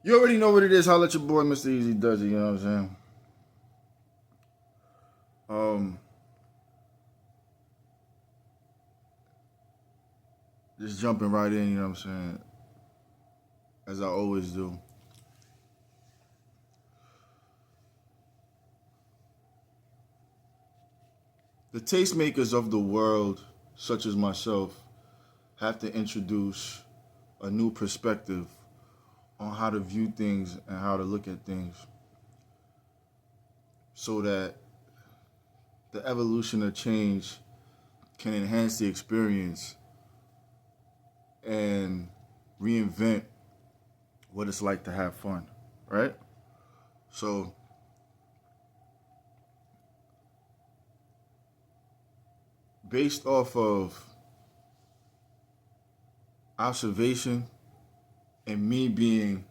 You already know what it is. Holla at your boy, Mr. Easy Does It. You know what I'm saying? Um, just jumping right in. You know what I'm saying? As I always do. The tastemakers of the world, such as myself, have to introduce a new perspective on how to view things and how to look at things, so that the evolution of change can enhance the experience and reinvent what it's like to have fun, right? So, based off of observation and me being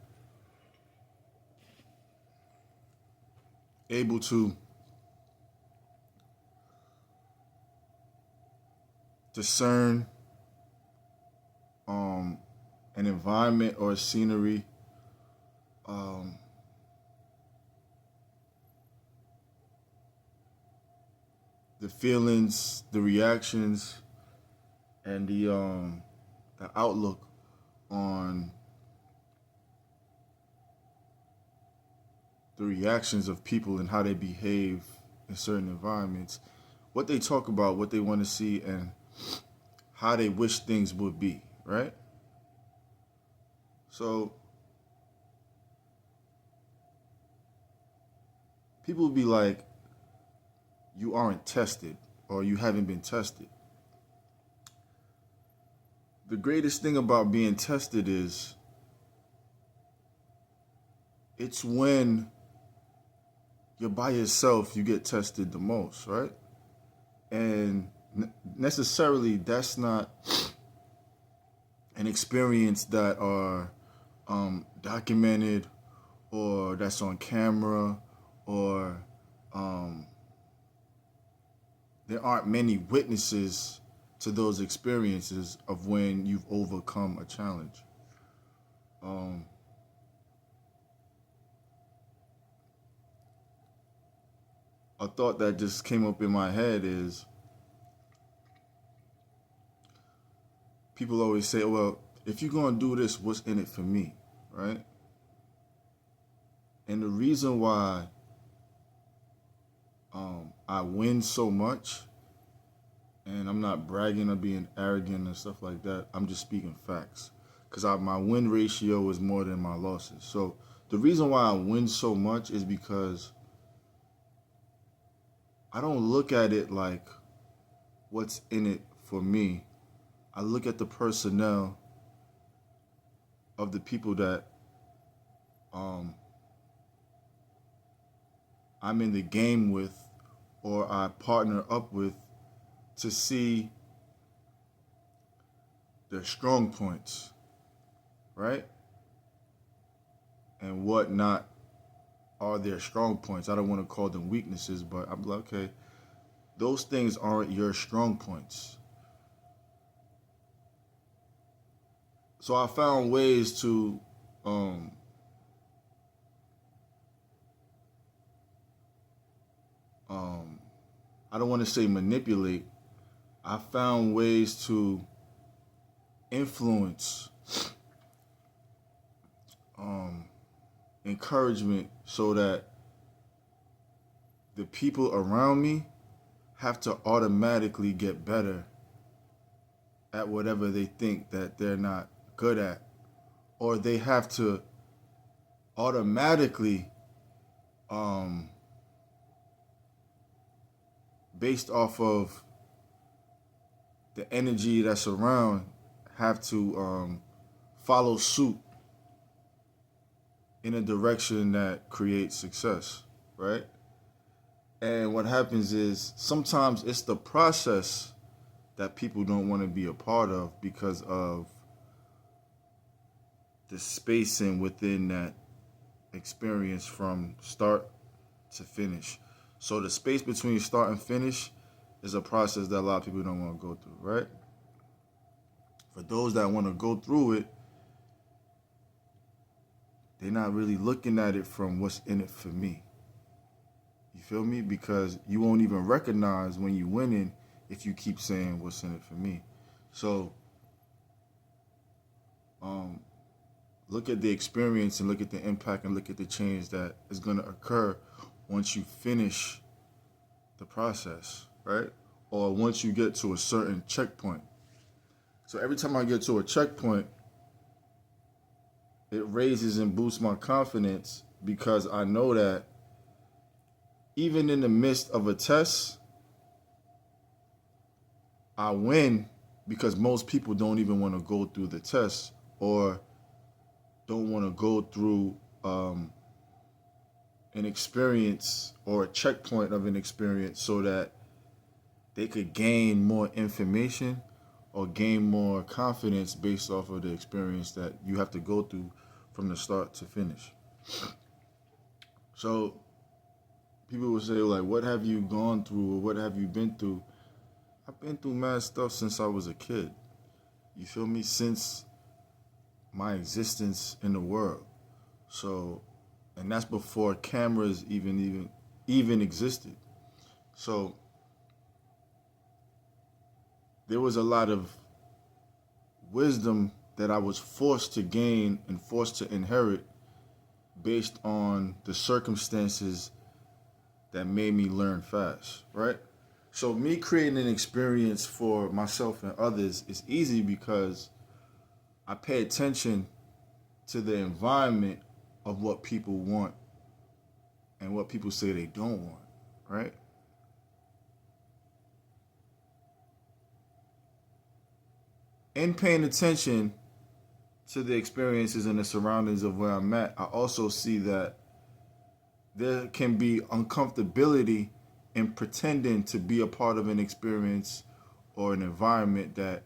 able to discern um, an environment or a scenery, um, the feelings, the reactions, and the outlook on the reactions of people and how they behave in certain environments, what they talk about, what they want to see, and how they wish things would be, right? So people will be like, you aren't tested or you haven't been tested. The greatest thing about being tested is it's when you're by yourself you get tested the most, right? And necessarily that's not an experience that are documented or that's on camera or um, there aren't many witnesses to those experiences of when you've overcome a challenge. Um, a thought that just came up in my head is people always say, well, if you're going to do this, what's in it for me, right? And the reason why I win so much, and I'm not bragging or being arrogant and stuff like that, I'm just speaking facts. Because my win ratio is more than my losses. So the reason why I win so much is because I don't look at it like what's in it for me. I look at the personnel of the people that um, I'm in the game with or I partner up with to see their strong points, right? And what not are their strong points. I don't want to call them weaknesses, but I'm like, okay, those things aren't your strong points. So I found ways to um, um, I don't want to say manipulate. I found ways to influence um, encouragement so that the people around me have to automatically get better at whatever they think that they're not good at, or they have to automatically, um, based off of the energy that's around, have to follow suit in a direction that creates success, right? And what happens is sometimes it's the process that people don't want to be a part of because of the spacing within that experience from start to finish. So the space between start and finish is a process that a lot of people don't want to go through, right? For those that want to go through it, they're not really looking at it from what's in it for me. You feel me? Because you won't even recognize when you're winning if you keep saying what's in it for me. So, look at the experience and look at the impact and look at the change that is going to occur once you finish the process, right? Or once you get to a certain checkpoint. So every time I get to a checkpoint, it raises and boosts my confidence because I know that even in the midst of a test, I win because most people don't even want to go through the test or don't want to go through an experience or a checkpoint of an experience so that they could gain more information or gain more confidence based off of the experience that you have to go through from the start to finish. So people will say, like, what have you gone through or what have you been through? I've been through mad stuff since I was a kid. You feel me? Since my existence in the world. So, and that's before cameras even existed. So there was a lot of wisdom that I was forced to gain and forced to inherit based on the circumstances that made me learn fast, right? So me creating an experience for myself and others is easy because I pay attention to the environment of what people want and what people say they don't want, right? In paying attention to the experiences and the surroundings of where I'm at, I also see that there can be uncomfortability in pretending to be a part of an experience or an environment that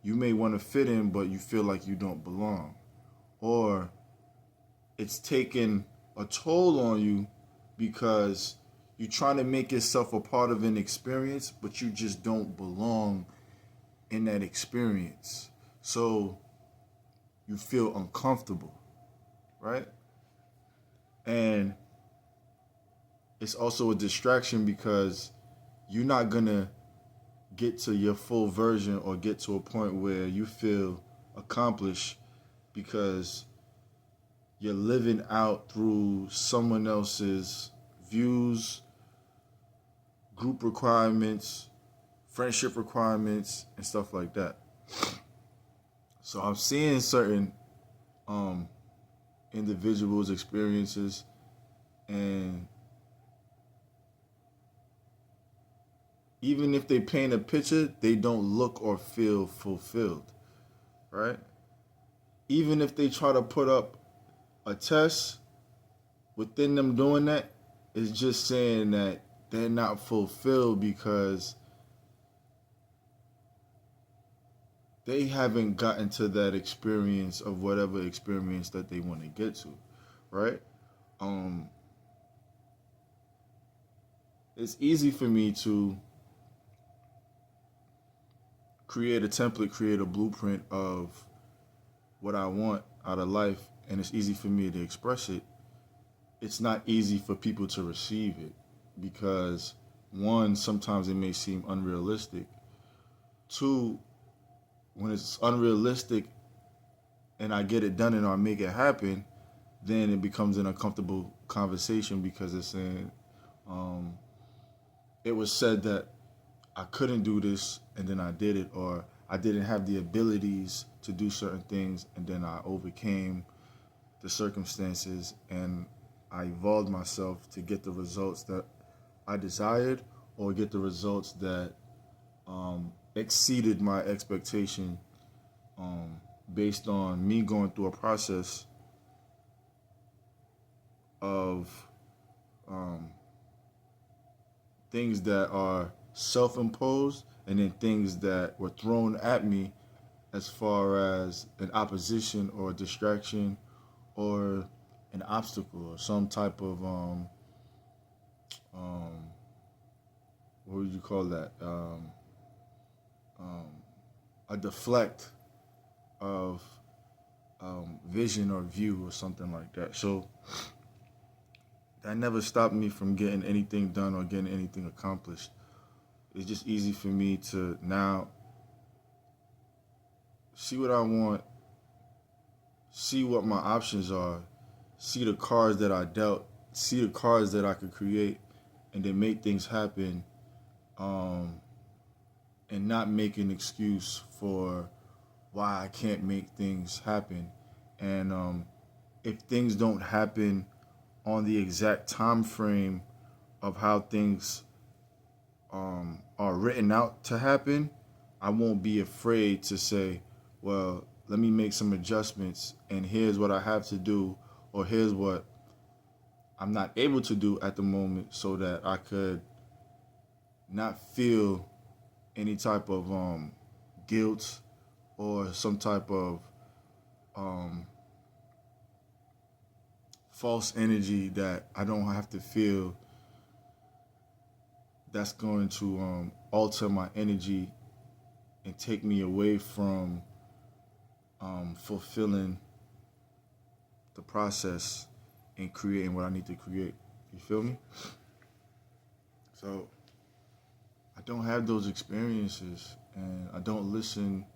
you may want to fit in, but you feel like you don't belong. Or it's taking a toll on you because you're trying to make yourself a part of an experience, but you just don't belong in that experience. So you feel uncomfortable, right? And it's also a distraction because you're not gonna get to your full version or get to a point where you feel accomplished because you're living out through someone else's views, group requirements, friendship requirements, and stuff like that. So I'm seeing certain individuals' experiences, and even if they paint a picture, they don't look or feel fulfilled, right? Even if they try to put up a test, within them doing that, it's just saying that they're not fulfilled because they haven't gotten to that experience of whatever experience that they want to get to, right? It's easy for me to create a template, create a blueprint of what I want out of life, and it's easy for me to express it. It's not easy for people to receive it because, one, sometimes it may seem unrealistic. Two, when it's unrealistic and I get it done and I make it happen, then it becomes an uncomfortable conversation because it's saying, it was said that I couldn't do this and then I did it, or I didn't have the abilities to do certain things and then I overcame the circumstances and I evolved myself to get the results that I desired or get the results that exceeded my expectation based on me going through a process of things that are self-imposed and then things that were thrown at me as far as an opposition or a distraction or an obstacle or some type of what would you call that? A deflect of vision or view or something like that. So that never stopped me from getting anything done or getting anything accomplished. It's just easy for me to now see what I want, see what my options are, see the cards that I dealt, see the cards that I could create, and then make things happen, and not make an excuse for why I can't make things happen. And if things don't happen on the exact time frame of how things are written out to happen, I won't be afraid to say, well, let me make some adjustments, and here's what I have to do, or here's what I'm not able to do at the moment, so that I could not feel any type of guilt or some type of false energy that I don't have to feel, that's going to alter my energy and take me away from fulfilling the process and creating what I need to create. You feel me? So I don't have those experiences, and I don't listen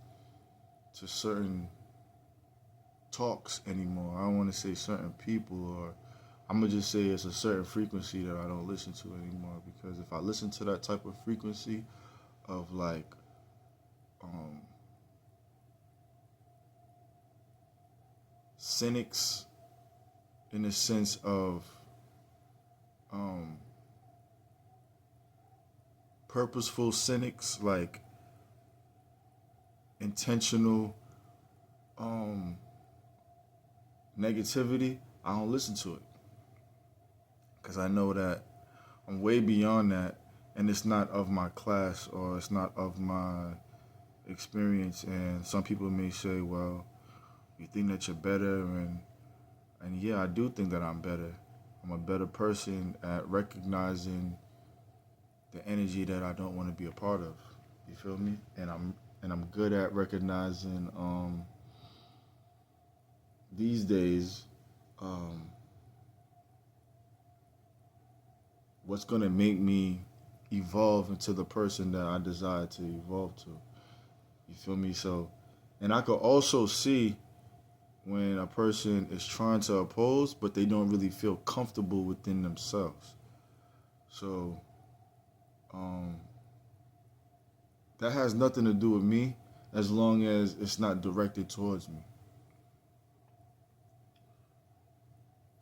to certain talks anymore. I don't want to say certain people, or I'm going to just say it's a certain frequency that I don't listen to anymore, because if I listen to that type of frequency of like cynics, in the sense of purposeful cynics, like intentional negativity, I don't listen to it, because I know that I'm way beyond that, and it's not of my class, or it's not of my experience. And some people may say, well, you think that you're better, and yeah, I do think that I'm better. I'm a better person at recognizing the energy that I don't want to be a part of. You feel me? And I'm good at recognizing these days what's gonna make me evolve into the person that I desire to evolve to. You feel me? So, and I could also see when a person is trying to oppose, but they don't really feel comfortable within themselves. So, that has nothing to do with me, as long as it's not directed towards me.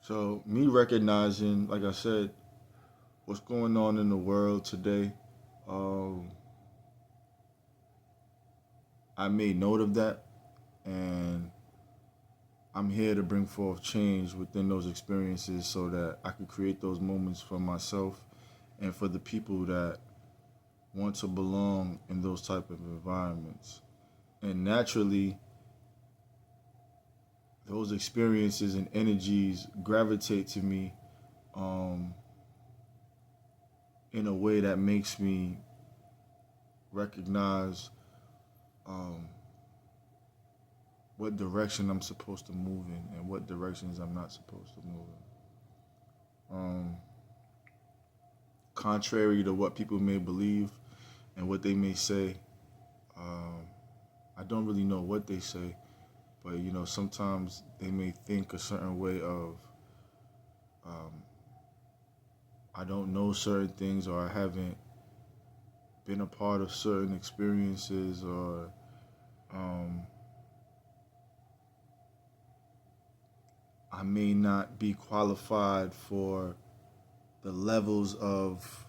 So, me recognizing, like I said, what's going on in the world today, I made note of that, and I'm here to bring forth change within those experiences, so that I could create those moments for myself and for the people that want to belong in those type of environments. And naturally, those experiences and energies gravitate to me in a way that makes me recognize what direction I'm supposed to move in and what directions I'm not supposed to move in. Contrary to what people may believe and what they may say, I don't really know what they say, but sometimes they may think a certain way of, I don't know certain things, or I haven't been a part of certain experiences, or I may not be qualified for the levels of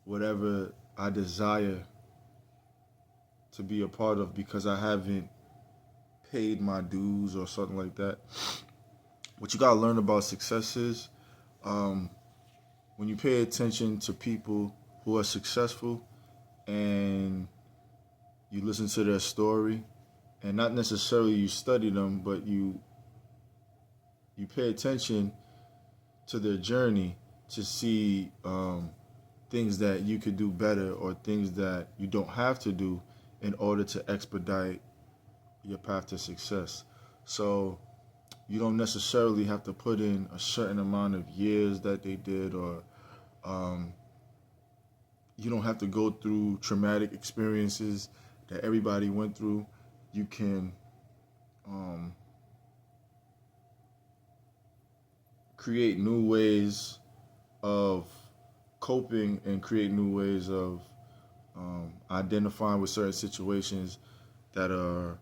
whatever I desire to be a part of, because I haven't paid my dues or something like that. What you gotta learn about success is, when you pay attention to people who are successful and you listen to their story, and not necessarily you study them, but you pay attention to their journey to see things that you could do better, or things that you don't have to do in order to expedite your path to success. So you don't necessarily have to put in a certain amount of years that they did, or um, you don't have to go through traumatic experiences that everybody went through. You can um, create new ways of coping and create new ways of identifying with certain situations that are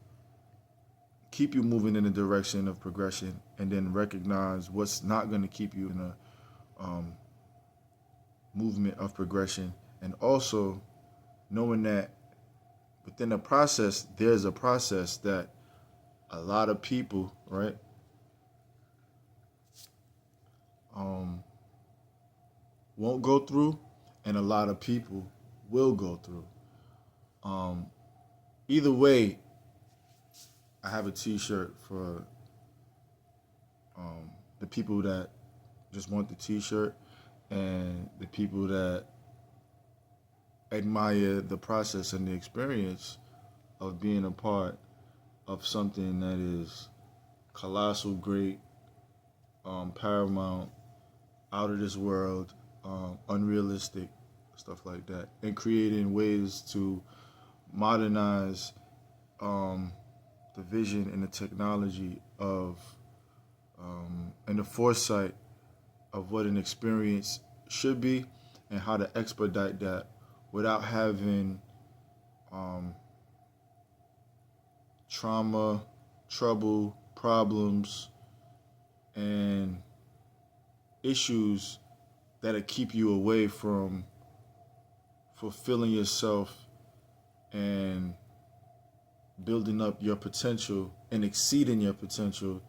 keep you moving in the direction of progression, and then recognize what's not going to keep you in a movement of progression. And also knowing that within the process, there's a process that a lot of people, right, um, won't go through, and a lot of people will go through. Um, Either way, I have a T-shirt for the people that just want the T-shirt, and the people that admire the process and the experience of being a part of something that is colossal, great, paramount, out of this world, unrealistic, stuff like that, and creating ways to modernize the vision and the technology of and the foresight of what an experience should be, and how to expedite that without having trauma, trouble, problems, and issues that'll keep you away from fulfilling yourself and building up your potential and exceeding your potential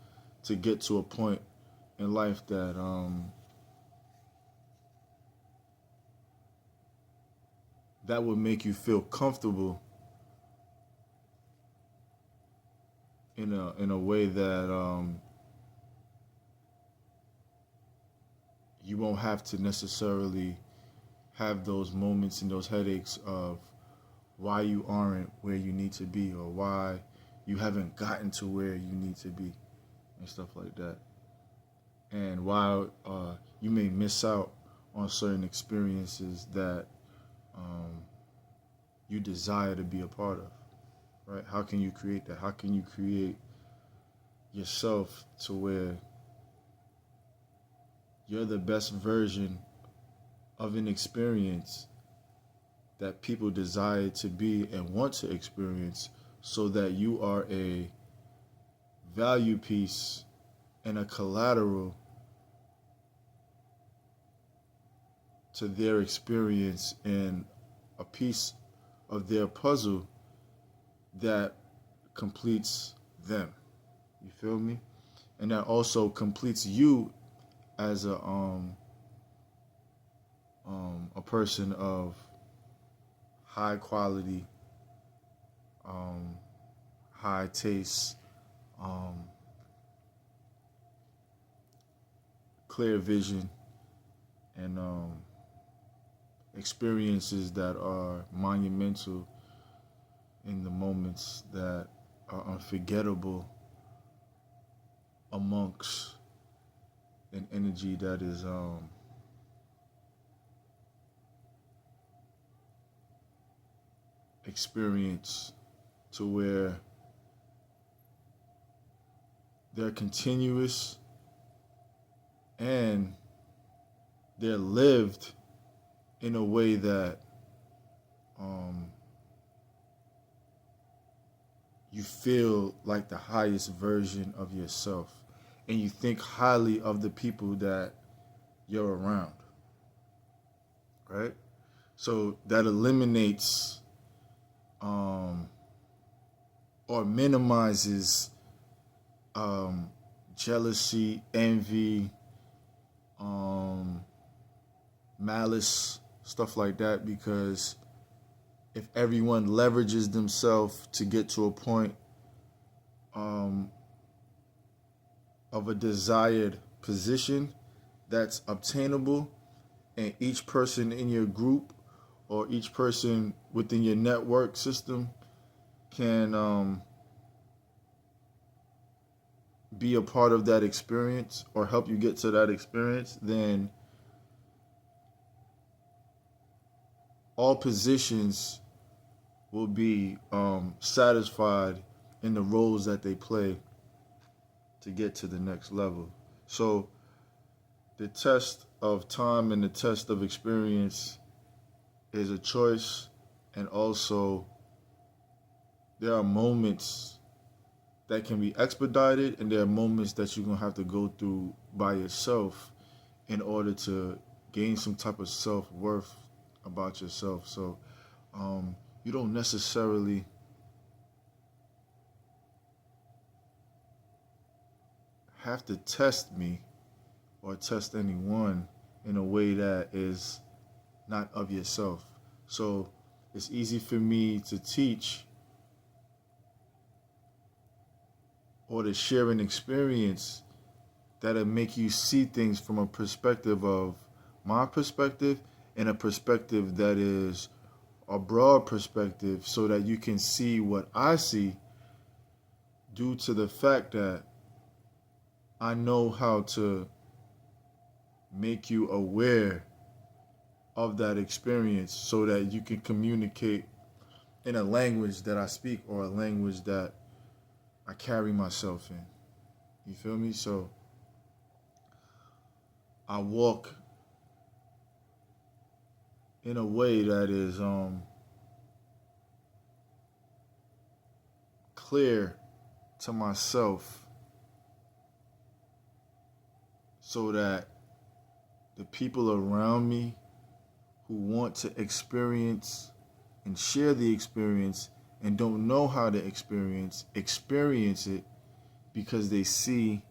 to get to a point in life that that would make you feel comfortable in a way that you won't have to necessarily have those moments and those headaches of why you aren't where you need to be, or why you haven't gotten to where you need to be, and stuff like that. And why you may miss out on certain experiences that you desire to be a part of, right? How can you create that? How can you create yourself to where you're the best version of an experience that people desire to be and want to experience, so that you are a value piece and a collateral to their experience, and a piece of their puzzle that completes them. You feel me? And that also completes you as a person of high quality, high taste, clear vision, and experiences that are monumental in the moments that are unforgettable amongst an energy that is experienced to where they're continuous and they're lived in a way that you feel like the highest version of yourself, and you think highly of the people that you're around, right? So that eliminates or minimizes jealousy, envy, malice, stuff like that, because if everyone leverages themselves to get to a point of a desired position that's obtainable, and each person in your group or each person within your network system can be a part of that experience or help you get to that experience, then all positions will be satisfied in the roles that they play to get to the next level. So the test of time and the test of experience is a choice, and also there are moments that can be expedited, and there are moments that you're gonna have to go through by yourself in order to gain some type of self-worth about yourself. So you don't necessarily have to test me or test anyone in a way that is not of yourself. So it's easy for me to teach or to share an experience that'll make you see things from a perspective of my perspective and a perspective that is a broad perspective, so that you can see what I see, due to the fact that I know how to make you aware of that experience so that you can communicate in a language that I speak or a language that I carry myself in. You feel me? So I walk in a way that is clear to myself, so that the people around me who want to experience and share the experience and don't know how to experience it, because they see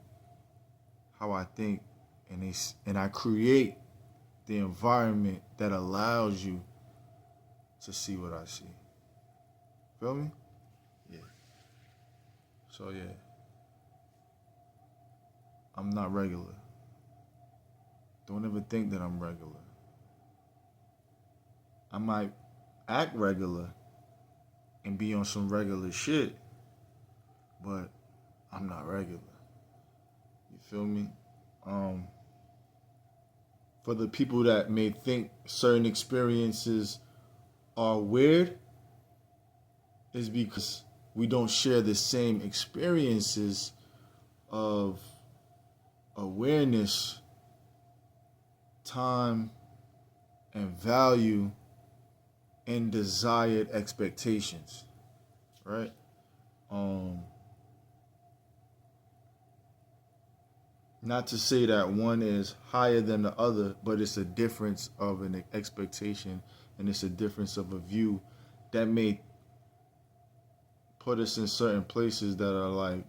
how I think, and I create the environment that allows you to see what I see. Feel me? Yeah. So yeah, I'm not regular. Don't ever think that I'm regular. I might act regular and be on some regular shit, but I'm not regular. You feel me? For the people that may think certain experiences are weird, is because we don't share the same experiences of awareness, time, and value, and desired expectations, right? Not to say that one is higher than the other, but it's a difference of an expectation, and it's a difference of a view that may put us in certain places that are like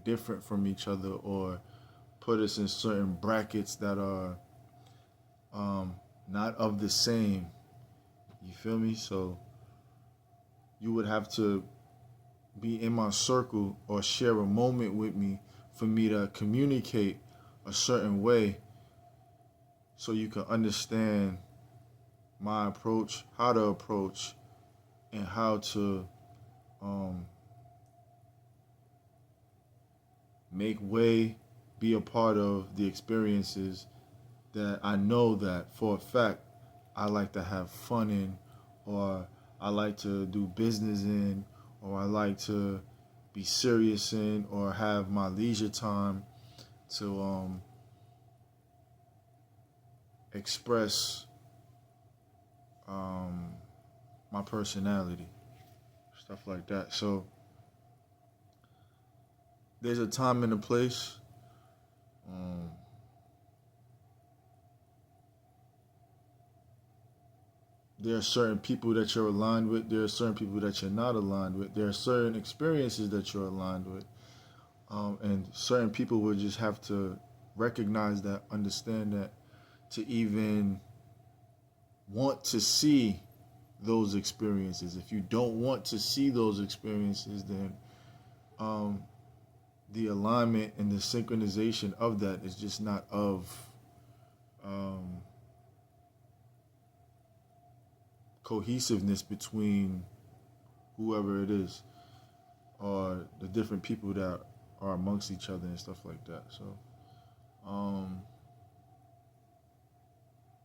different from each other, or put us in certain brackets that are not of the same. You feel me? So you would have to be in my circle or share a moment with me for me to communicate a certain way, so you can understand my approach, how to approach, and how to make way, be a part of the experiences that I know that for a fact I like to have fun in, or I like to do business in, or I like to be serious in, or have my leisure time to express my personality, stuff like that. So there's a time and a place. There are certain people that you're aligned with. There are certain people that you're not aligned with. There are certain experiences that you're aligned with. And certain people will just have to recognize that, understand that, to even want to see those experiences. If you don't want to see those experiences, then the alignment and the synchronization of that is just not of cohesiveness between whoever it is, or the different people that are amongst each other and stuff like that. So,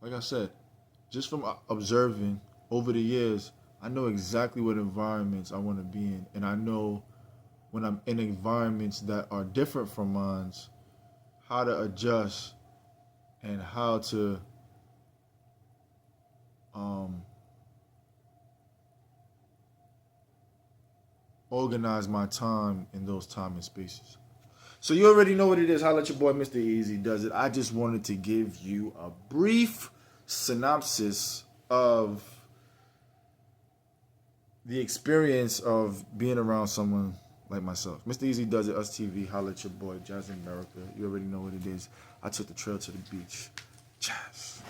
like I said, just from observing over the years, I know exactly what environments I want to be in, and I know when I'm in environments that are different from mine, how to adjust and how to organize my time in those time and spaces. So you already know what it is. Holla at your boy, Mr. Easy Does It. I just wanted to give you a brief synopsis of the experience of being around someone like myself. Mr. Easy Does It, Us TV. Holla at your boy, Jazz America. You already know what it is. I took the trail to the beach. Jazz.